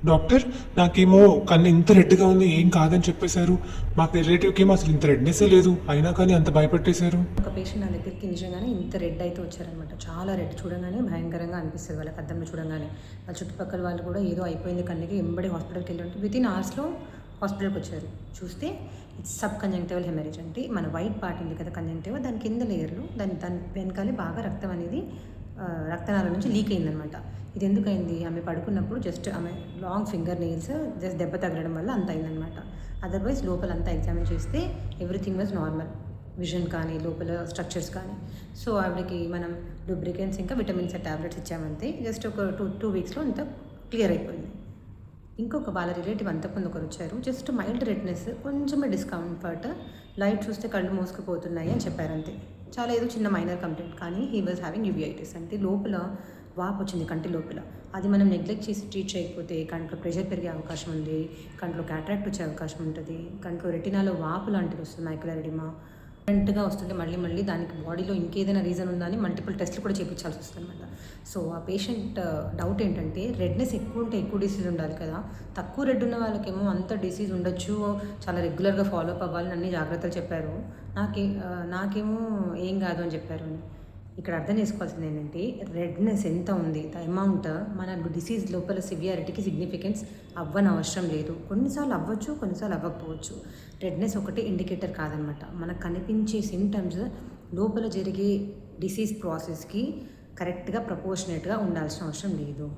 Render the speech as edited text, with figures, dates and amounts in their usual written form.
Doctor, నాకేమో కన్ను ఇంత రెడ్గా ఉంది, ఏం కాదని చెప్పేశారు. మాకు రిలేటివ్కి ఏమో అసలు ఇంత రెడ్నెస్సే లేదు, అయినా కానీ అంత భయపెట్టేశారు. ఒక పేషెంట్ నా దగ్గరికి నిజంగానే ఇంత రెడ్ అయితే వచ్చారనమాట. చాలా రెడ్, చూడగానే భయంకరంగా అనిపిస్తుంది వాళ్ళకి అద్దంలో చూడగానే. వాళ్ళ చుట్టుపక్కల వాళ్ళు కూడా ఏదో అయిపోయింది కన్నుకి, ఎంబడి హాస్పిటల్కి వెళ్ళి వితిన్ అవర్స్లో హాస్పిటల్కి వచ్చారు. చూస్తే ఇట్స్ సబ్ కంజంక్టివల్ హెమరేజ్, అంటే మన వైట్ పార్ట్ ఉంది కదా కంజంక్టివ్, దాని కింద లేయర్లు, దాని వెనకాలే బాగా రక్తం అనేది రక్తనాళం నుంచి లీక్ అయిందనమాట. ఇది ఎందుకైంది, ఆమె పడుకున్నప్పుడు జస్ట్ ఆమె లాంగ్ ఫింగర్ నెయిల్స్ జస్ట్ దెబ్బ తగలడం వల్ల అంత అయిందనమాట. అదర్వైజ్ లోపల అంతా ఎగ్జామిన్ చేస్తే ఎవ్రీథింగ్ వాజ్ నార్మల్, విజన్ కానీ లోపల స్ట్రక్చర్స్ కానీ. సో ఆవిడకి మనం లూబ్రికెంట్స్ ఇంకా విటమిన్స్ టాబ్లెట్స్ ఇచ్చామంతే. జస్ట్ ఒక టూ వీక్స్లో అంతా క్లియర్ అయిపోయింది. ఇంకొక వాళ్ళ రిలేటివ్ అంతకుముందు ఒకరు వచ్చారు. జస్ట్ మైల్డ్ రెడ్నెస్, కొంచెమే డిస్కంఫర్ట్, లైట్ చూస్తే కళ్ళు మోసుకుపోతున్నాయి అని చెప్పారంతే. చాలా ఏదో చిన్న మైనర్ కంప్లైంట్, కానీ హీ వాజ్ హ్యావింగ్ యూవిఐటిస్, అంటే లోపల వాపు వచ్చింది కంటి లోపల. అది మనం నెగ్లెక్ట్ చేసి ట్రీట్ చేయకపోతే కంట్లో ప్రెషర్ పెరిగే అవకాశం ఉంది, కంట్లో క్యాట్రాక్ట్ వచ్చే అవకాశం ఉంటుంది, కంట్లో రెటినాలో వాపు లాంటిది వస్తుంది, మైకులర్ ఎడిమా డిఫరెంట్గా వస్తుంటే మళ్ళీ దానికి బాడీలో ఇంకేదైనా రీజన్ ఉందా అని మల్టిపుల్ టెస్ట్లు కూడా చేయించాల్సి వస్తుంది అనమాట. సో ఆ పేషెంట్ డౌట్ ఏంటంటే, రెడ్నెస్ ఎక్కువ ఉంటే ఎక్కువ డిసీజ్ ఉండాలి కదా, తక్కువ రెడ్ ఉన్న వాళ్ళకేమో అంత డిసీజ్ ఉండొచ్చు, చాలా రెగ్యులర్గా ఫాలో అప్ అవ్వాలని అన్ని జాగ్రత్తలు చెప్పారు. నాకేమో ఏం కాదు అని చెప్పారు. ఇక్కడ అర్థం చేసుకోవాల్సింది ఏంటంటే, రెడ్నెస్ ఎంత ఉంది, ద అమౌంట్ మన డిసీజ్ లోపల సివియారిటీకి సిగ్నిఫికెన్స్ అవ్వని అవసరం లేదు. కొన్నిసార్లు అవ్వచ్చు, కొన్నిసార్లు అవ్వకపోవచ్చు. రెడ్నెస్ ఒకటి ఇండికేటర్ కాదనమాట. మనకు కనిపించే సిమ్టమ్స్ లోపల జరిగే డిసీజ్ ప్రాసెస్కి కరెక్ట్గా ప్రపోర్షనేట్గా ఉండాల్సిన అవసరం లేదు.